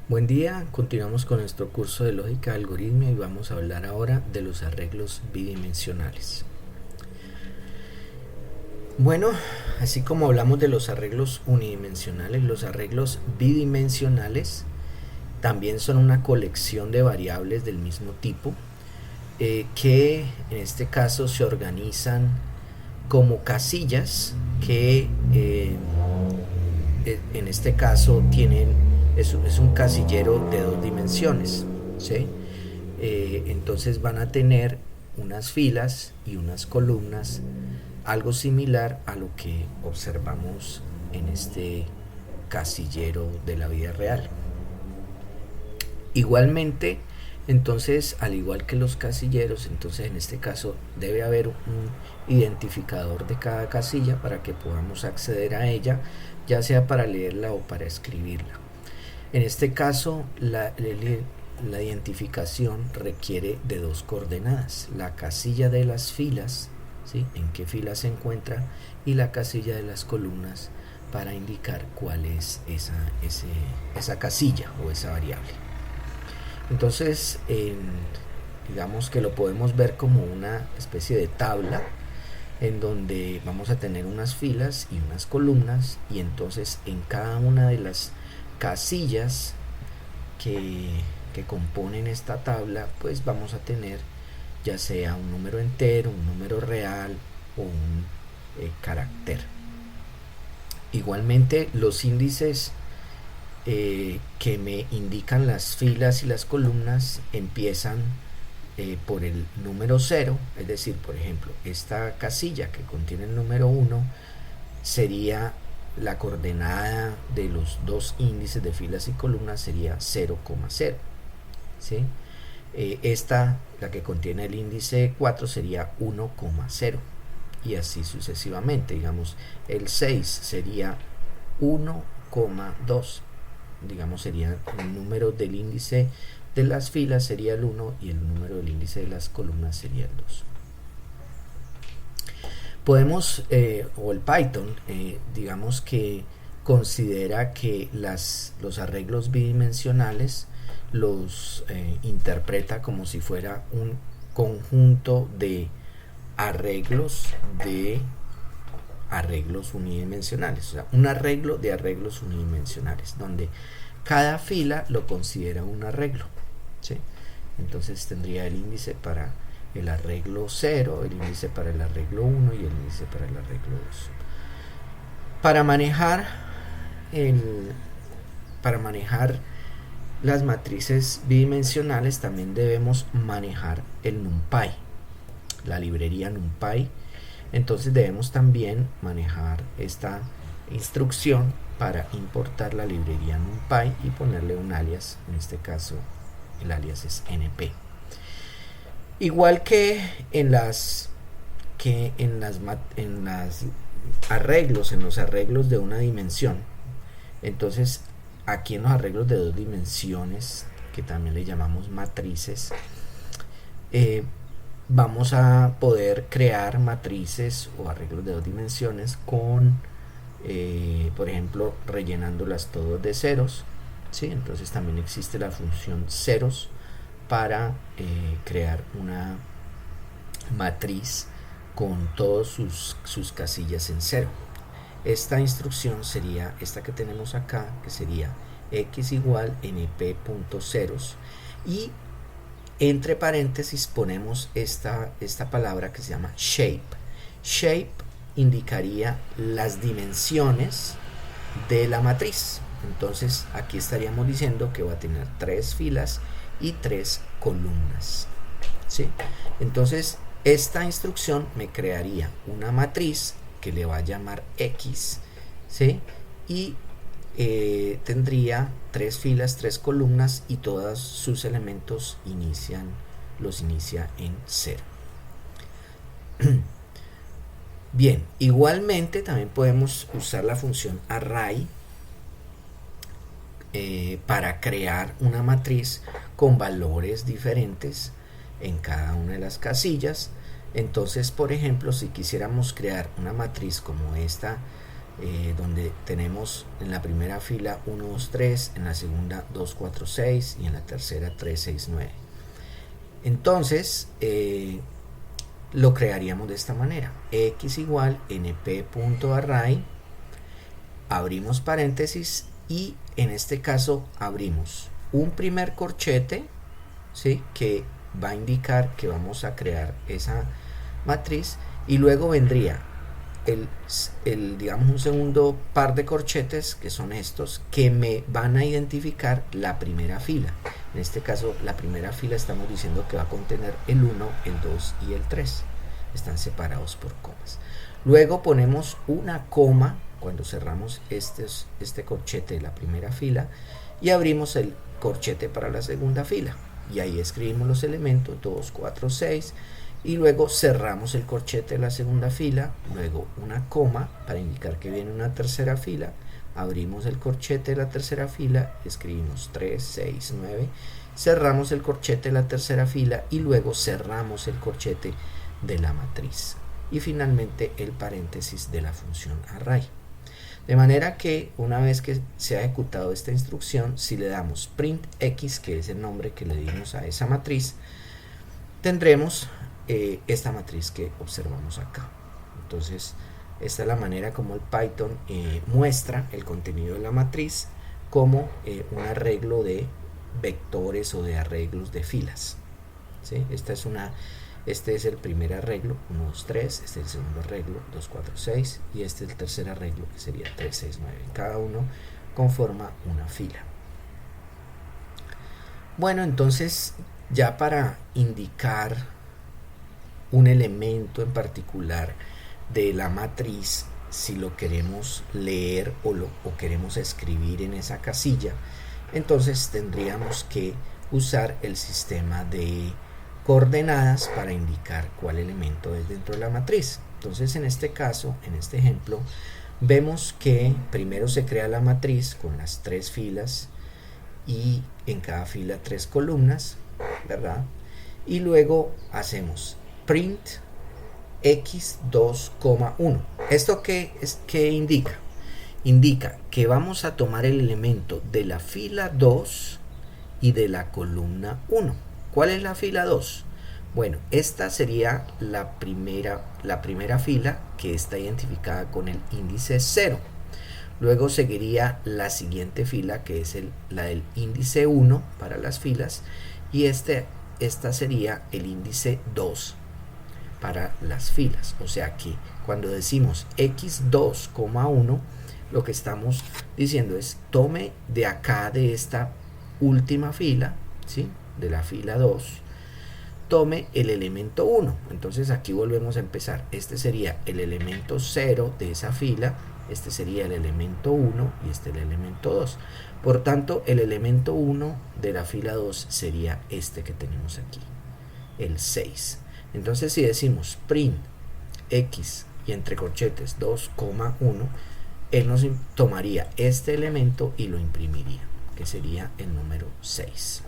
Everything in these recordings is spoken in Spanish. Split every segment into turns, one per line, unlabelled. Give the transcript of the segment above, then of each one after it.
Buen día, continuamos con nuestro curso de lógica de algoritmia y vamos a hablar ahora de los arreglos bidimensionales. Bueno, así como hablamos de los arreglos unidimensionales, los arreglos bidimensionales también son una colección de variables del mismo tipo que en este caso se organizan como casillas que en este caso es un casillero de dos dimensiones, ¿sí? Entonces van a tener unas filas y unas columnas, algo similar a lo que observamos en este casillero de la vida real. Igualmente, entonces, al igual que los casilleros, entonces en este caso debe haber un identificador de cada casilla para que podamos acceder a ella, ya sea para leerla o para escribirla. En este caso, la identificación requiere de dos coordenadas: la casilla de las filas, ¿sí?, en qué fila se encuentra, y la casilla de las columnas para indicar cuál es esa casilla o esa variable. Entonces, digamos que lo podemos ver como una especie de tabla en donde vamos a tener unas filas y unas columnas, y entonces en cada una de las casillas que componen esta tabla, pues vamos a tener ya sea un número entero, un número real o un carácter. Igualmente, los índices que me indican las filas y las columnas empiezan por el número 0, es decir, por ejemplo, esta casilla que contiene el número 1 sería la coordenada de los dos índices de filas y columnas, sería 0,0, ¿sí? Esta, la que contiene el índice 4, sería 1,0, y así sucesivamente. Digamos, el 6 sería 1,2, digamos, sería el número del índice de las filas sería el 1 y el número del índice de las columnas sería el 2. Podemos, o el Python, digamos que considera que los arreglos bidimensionales los interpreta como si fuera un conjunto de arreglos unidimensionales, o sea, un arreglo de arreglos unidimensionales, donde cada fila lo considera un arreglo, ¿sí? Entonces tendría el índice para el arreglo 0, el índice para el arreglo 1 y el índice para el arreglo 2. Para manejar las matrices bidimensionales también debemos manejar el NumPy, la librería NumPy. Entonces debemos también manejar esta instrucción para importar la librería NumPy y ponerle un alias. En este caso el alias es np. Igual que en los arreglos de una dimensión, entonces aquí en los arreglos de dos dimensiones, que también le llamamos matrices, vamos a poder crear matrices o arreglos de dos dimensiones con, por ejemplo, rellenándolas todos de ceros, ¿sí? Entonces también existe la función ceros para crear una matriz con todas sus casillas en cero. Esta instrucción sería esta que tenemos acá, que sería x igual np.ceros, y entre paréntesis ponemos esta palabra que se llama shape. Shape indicaría las dimensiones de la matriz. Entonces aquí estaríamos diciendo que va a tener 3 filas y 3 columnas, ¿sí? Entonces esta instrucción me crearía una matriz que le va a llamar x, ¿sí? Y tendría 3 filas, 3 columnas, y todos sus elementos los inicia en 0. Bien, igualmente también podemos usar la función array para crear una matriz con valores diferentes en cada una de las casillas. Entonces, por ejemplo, si quisiéramos crear una matriz como esta donde tenemos en la primera fila 1, 2, 3, en la segunda 2, 4, 6 y en la tercera 3, 6, 9. Entonces lo crearíamos de esta manera: x igual np.array, abrimos paréntesis, y en este caso abrimos un primer corchete, ¿sí?, que va a indicar que vamos a crear esa matriz, y luego vendría digamos un segundo par de corchetes, que son estos, que me van a identificar la primera fila. En este caso la primera fila estamos diciendo que va a contener el 1, el 2 y el 3, están separados por comas. Luego ponemos una coma cuando cerramos este corchete de la primera fila y abrimos el corchete para la segunda fila, y ahí escribimos los elementos 2, 4, 6, y luego cerramos el corchete de la segunda fila, luego una coma para indicar que viene una tercera fila, abrimos el corchete de la tercera fila, escribimos 3, 6, 9, cerramos el corchete de la tercera fila y luego cerramos el corchete de la matriz, y finalmente el paréntesis de la función array. De manera que una vez que se ha ejecutado esta instrucción, si le damos print x, que es el nombre que le dimos a esa matriz, tendremos esta matriz que observamos acá. Entonces esta es la manera como el Python muestra el contenido de la matriz como un arreglo de vectores o de arreglos de filas, ¿sí? Este es el primer arreglo, 1, 2, 3, este es el segundo arreglo, 2, 4, 6, y este es el tercer arreglo, que sería 3, 6, 9. Cada uno conforma una fila. Bueno, entonces ya para indicar un elemento en particular de la matriz, si lo queremos leer o queremos escribir en esa casilla, entonces tendríamos que usar el sistema de coordenadas para indicar cuál elemento es dentro de la matriz. Entonces en este caso, en este ejemplo, vemos que primero se crea la matriz con las 3 filas y en cada fila 3 columnas, ¿verdad? Y luego hacemos print x2,1. ¿Esto qué indica? Indica que vamos a tomar el elemento de la fila 2 y de la columna 1. ¿Cuál es la fila 2? Bueno, esta sería la primera fila, que está identificada con el índice 0. Luego seguiría la siguiente fila, que es la del índice 1 para las filas, y esta sería el índice 2 para las filas. O sea que cuando decimos x2,1, lo que estamos diciendo es tome de acá, de esta última fila, ¿sí?, de la fila 2, tome el elemento 1. Entonces aquí volvemos a empezar. Este sería el elemento 0 de esa fila, este sería el elemento 1 y este el elemento 2. Por tanto, el elemento 1 de la fila 2 sería este que tenemos aquí, el 6. Entonces si decimos print x y entre corchetes 2,1, él nos tomaría este elemento y lo imprimiría, que sería el número 6.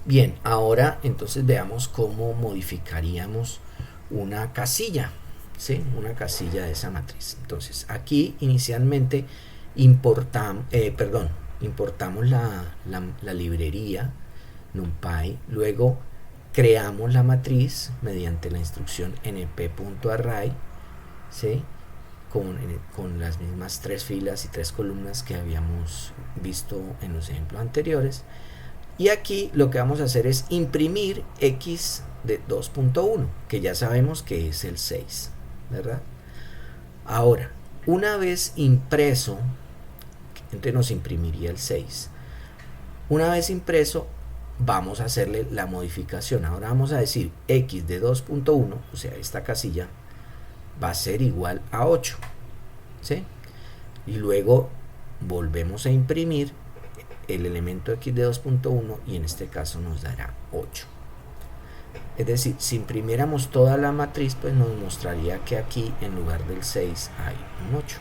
Bien, ahora entonces veamos cómo modificaríamos una casilla, ¿sí?, una casilla de esa matriz. Entonces aquí inicialmente importamos la librería NumPy, luego creamos la matriz mediante la instrucción np.array, ¿sí?, con las mismas 3 filas y 3 columnas que habíamos visto en los ejemplos anteriores. Y aquí lo que vamos a hacer es imprimir x de 2.1, que ya sabemos que es el 6, ¿verdad? Ahora, una vez impreso, entonces nos imprimiría el 6. Una vez impreso, vamos a hacerle la modificación. Ahora vamos a decir x de 2.1, o sea, esta casilla va a ser igual a 8, ¿sí? Y luego volvemos a imprimir el elemento x de 2.1 y en este caso nos dará 8. Es decir, si imprimiéramos toda la matriz, pues nos mostraría que aquí en lugar del 6 hay un 8.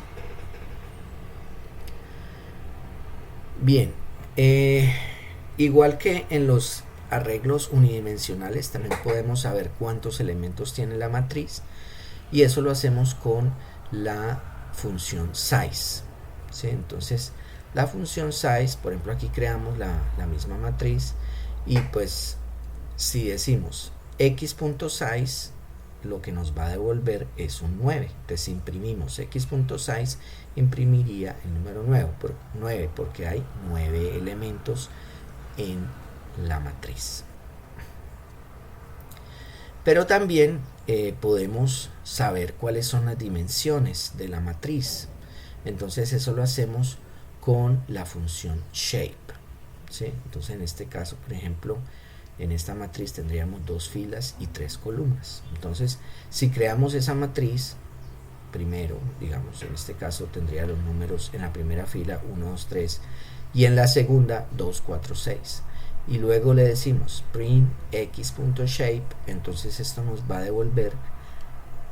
Bien, igual que en los arreglos unidimensionales, también podemos saber cuántos elementos tiene la matriz, y eso lo hacemos con la función size, ¿sí? Entonces la función size, por ejemplo, aquí creamos la misma matriz y pues si decimos x.size, lo que nos va a devolver es un 9. Entonces si imprimimos x.size, imprimiría el número 9 porque hay 9 elementos en la matriz. Pero también podemos saber cuáles son las dimensiones de la matriz. Entonces eso lo hacemos con la función shape, ¿sí? Entonces en este caso, por ejemplo, en esta matriz tendríamos 2 filas y 3 columnas. Entonces si creamos esa matriz, primero, digamos, en este caso tendría los números en la primera fila 1, 2, 3 y en la segunda 2, 4, 6. Y luego le decimos print x.shape, entonces esto nos va a devolver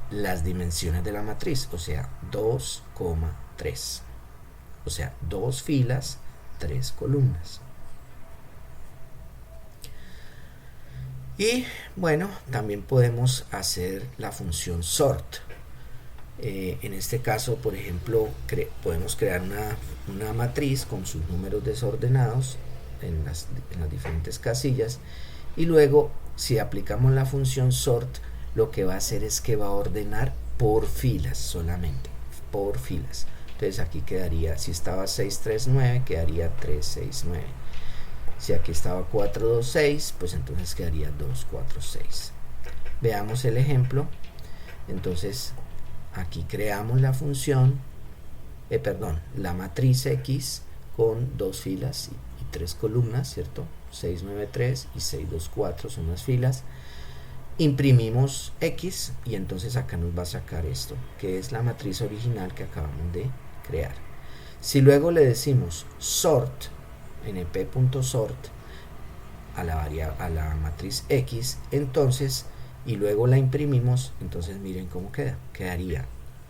las dimensiones de la matriz, o sea 2,3, o sea 2 filas, 3 columnas. Y bueno, también podemos hacer la función sort. En este caso, por ejemplo, podemos crear una matriz con sus números desordenados en las diferentes casillas, y luego si aplicamos la función sort, lo que va a hacer es que va a ordenar por filas solamente, por filas. Entonces aquí quedaría, si estaba 639, quedaría 369. Si aquí estaba 426, pues entonces quedaría 246. Veamos el ejemplo. Entonces aquí creamos la función, la matriz X con 2 filas y 3 columnas, ¿cierto? 693 y 624 son las filas. Imprimimos X y entonces acá nos va a sacar esto, que es la matriz original que acabamos de crear. Si luego le decimos sort, np.sort a la matriz X, entonces, y luego la imprimimos, entonces miren cómo queda. Quedaría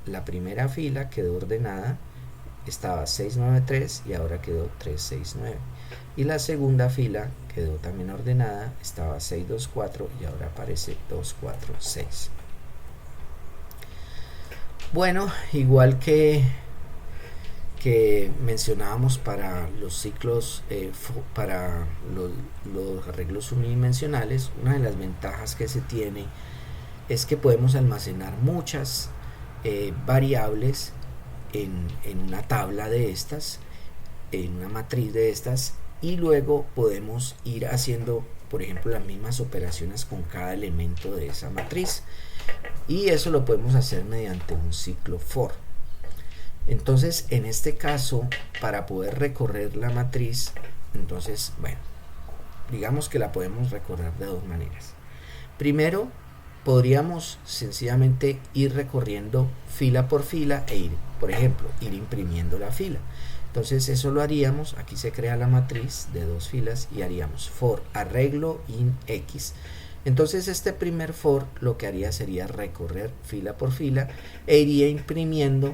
la primera fila, quedó ordenada, estaba 693 y ahora quedó 369. Y la segunda fila quedó también ordenada, estaba 624 y ahora aparece 246. Bueno, igual que mencionábamos para los ciclos, para los arreglos unidimensionales, una de las ventajas que se tiene es que podemos almacenar muchas variables en una tabla de estas, en una matriz de estas, y luego podemos ir haciendo, por ejemplo, las mismas operaciones con cada elemento de esa matriz, y eso lo podemos hacer mediante un ciclo for. Entonces en este caso, para poder recorrer la matriz, entonces bueno, digamos que la podemos recorrer de dos maneras. Primero, podríamos sencillamente ir recorriendo fila por fila e ir, por ejemplo, ir imprimiendo la fila. Entonces eso lo haríamos, aquí se crea la matriz de 2 filas y haríamos for arreglo in X. Entonces este primer for lo que haría sería recorrer fila por fila e iría imprimiendo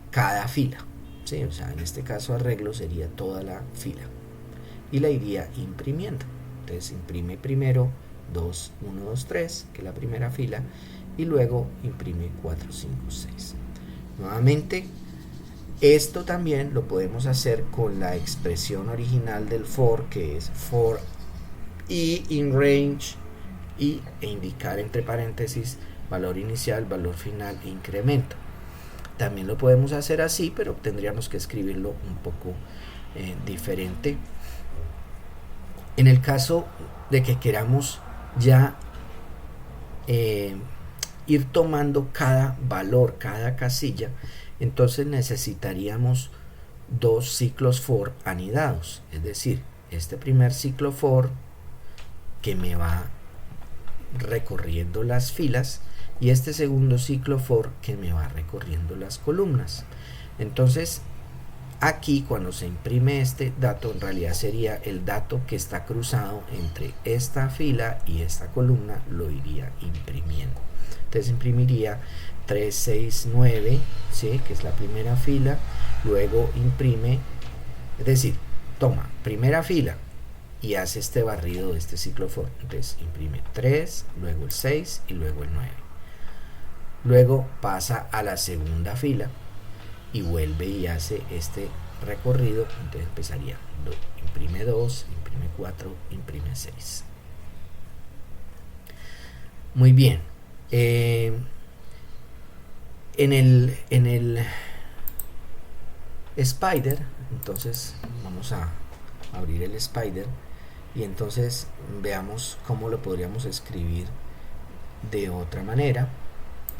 cada fila, ¿sí? O sea, en este caso arreglo sería toda la fila y la iría imprimiendo. Entonces imprime primero 2, 1, 2, 3, que es la primera fila, y luego imprime 4, 5, 6. Nuevamente, esto también lo podemos hacer con la expresión original del for, que es for i in range e indicar entre paréntesis valor inicial, valor final e incremento. También lo podemos hacer así, pero tendríamos que escribirlo un poco diferente. En el caso de que queramos ya ir tomando cada valor, cada casilla, entonces necesitaríamos 2 ciclos for anidados, es decir, este primer ciclo for que me va recorriendo las filas y este segundo ciclo for que me va recorriendo las columnas. Entonces aquí cuando se imprime este dato, en realidad sería el dato que está cruzado entre esta fila y esta columna, lo iría imprimiendo. Entonces imprimiría 369, ¿sí? Que es la primera fila, luego imprime, es decir, toma primera fila y hace este barrido de este ciclo for. Entonces imprime 3, luego el 6 y luego el 9. Luego pasa a la segunda fila y vuelve y hace este recorrido. Entonces empezaría, imprime 2, imprime 4, imprime 6. Muy bien. En el Spider, entonces vamos a abrir el Spider y entonces veamos cómo lo podríamos escribir de otra manera,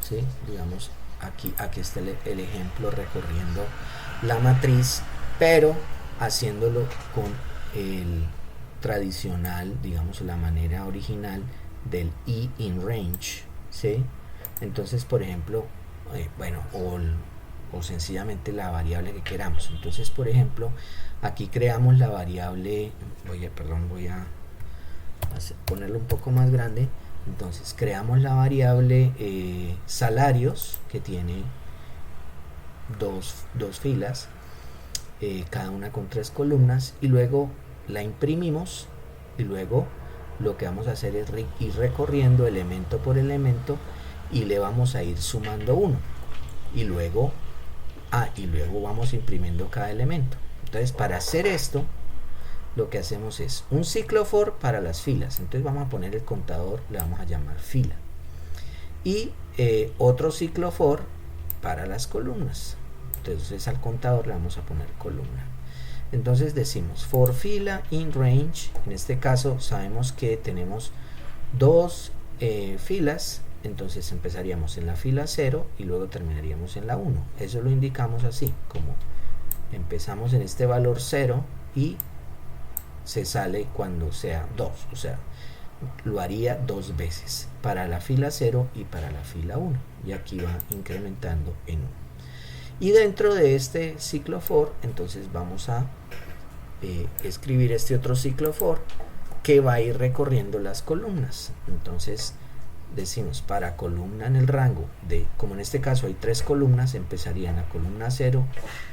¿sí? Digamos, aquí está el ejemplo recorriendo la matriz, pero haciéndolo con el tradicional, digamos, la manera original del E in range, ¿sí? Entonces, por ejemplo, bueno, o sencillamente la variable que queramos. Entonces, por ejemplo, aquí creamos la variable, voy a ponerlo un poco más grande. Entonces creamos la variable salarios, que tiene dos filas, cada una con 3 columnas, y luego la imprimimos, y luego lo que vamos a hacer es ir recorriendo elemento por elemento y le vamos a ir sumando 1, y luego vamos imprimiendo cada elemento. Entonces, para hacer esto, lo que hacemos es un ciclo for para las filas. Entonces vamos a poner el contador, le vamos a llamar fila, y otro ciclo for para las columnas. Entonces al contador le vamos a poner columna. Entonces decimos for fila in range. En este caso sabemos que tenemos dos filas, entonces empezaríamos en la fila 0 y luego terminaríamos en la 1. Eso lo indicamos así, como empezamos en este valor 0 y se sale cuando sea 2, o sea, lo haría 2 veces para la fila 0 y para la fila 1, y aquí va incrementando en 1. Y dentro de este ciclo for, entonces vamos a escribir este otro ciclo for que va a ir recorriendo las columnas. Entonces decimos, para columna en el rango de, como en este caso hay 3 columnas, empezaría en la columna 0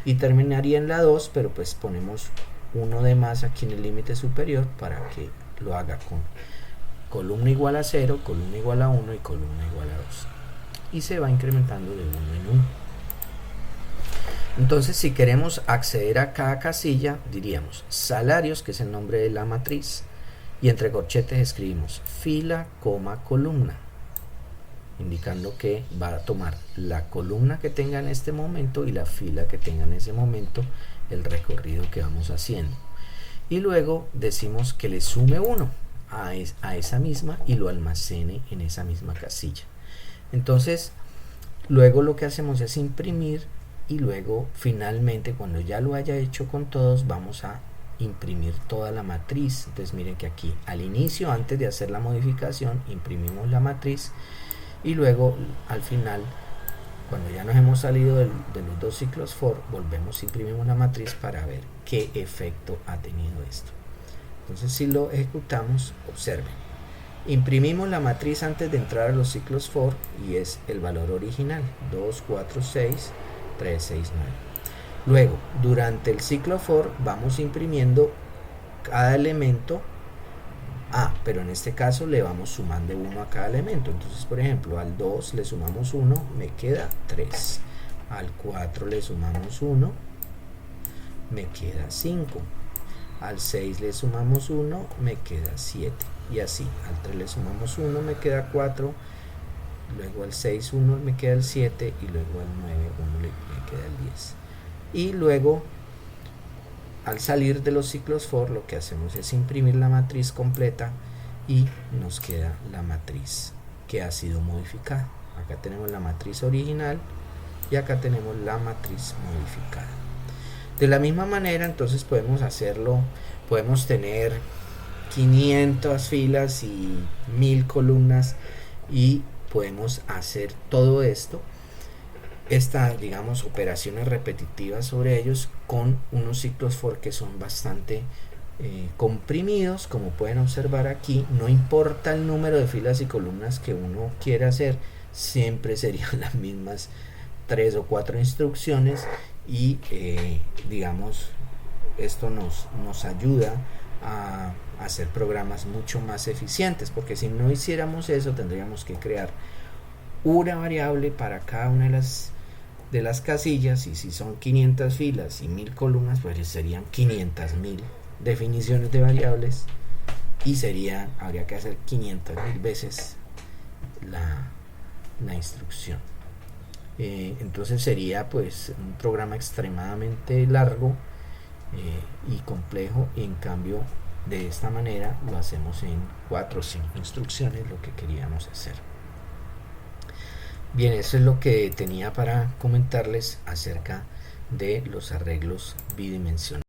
y terminaría en la 2, pero pues ponemos uno de más aquí en el límite superior para que lo haga con columna igual a 0, columna igual a 1 y columna igual a 2, y se va incrementando de 1 en 1. Entonces, si queremos acceder a cada casilla, diríamos salarios, que es el nombre de la matriz, y entre corchetes escribimos fila, columna, indicando que va a tomar la columna que tenga en este momento y la fila que tenga en ese momento, el recorrido que vamos haciendo. Y luego decimos que le sume 1 a esa misma y lo almacene en esa misma casilla. Entonces, luego lo que hacemos es imprimir, y luego finalmente, cuando ya lo haya hecho con todos, vamos a imprimir toda la matriz. Entonces miren que aquí al inicio, antes de hacer la modificación, imprimimos la matriz, y luego al final, cuando ya nos hemos salido de los dos ciclos for, volvemos, imprimimos la matriz para ver qué efecto ha tenido esto. Entonces, si lo ejecutamos, observen, imprimimos la matriz antes de entrar a los ciclos for y es el valor original, 2, 4, 6, 3, 6, 9. Luego, durante el ciclo for vamos imprimiendo cada elemento, pero en este caso le vamos sumando 1 a cada elemento. Entonces, por ejemplo, al 2 le sumamos 1, me queda 3. Al 4 le sumamos 1, me queda 5. Al 6 le sumamos 1, me queda 7. Y así, al 3 le sumamos 1, me queda 4. Luego al 6, 1 me queda el 7. Y luego al 9, 1 me queda el 10. Y luego, al salir de los ciclos for, lo que hacemos es imprimir la matriz completa y nos queda la matriz que ha sido modificada. Acá tenemos la matriz original y acá tenemos la matriz modificada. De la misma manera, entonces podemos hacerlo, podemos tener 500 filas y 1000 columnas y podemos hacer todo esto, digamos, operaciones repetitivas sobre ellos con unos ciclos for que son bastante comprimidos. Como pueden observar aquí, no importa el número de filas y columnas que uno quiera hacer, siempre serían las mismas 3 o 4 instrucciones, y digamos, esto nos ayuda a hacer programas mucho más eficientes, porque si no hiciéramos eso tendríamos que crear una variable para cada una de las de las casillas, y si son 500 filas y 1000 columnas, pues serían 500.000 definiciones de variables, y habría que hacer 500.000 veces la instrucción. Entonces sería pues un programa extremadamente largo y complejo, y en cambio de esta manera lo hacemos en 4 o 5 instrucciones, lo que queríamos hacer. Bien, eso es lo que tenía para comentarles acerca de los arreglos bidimensionales.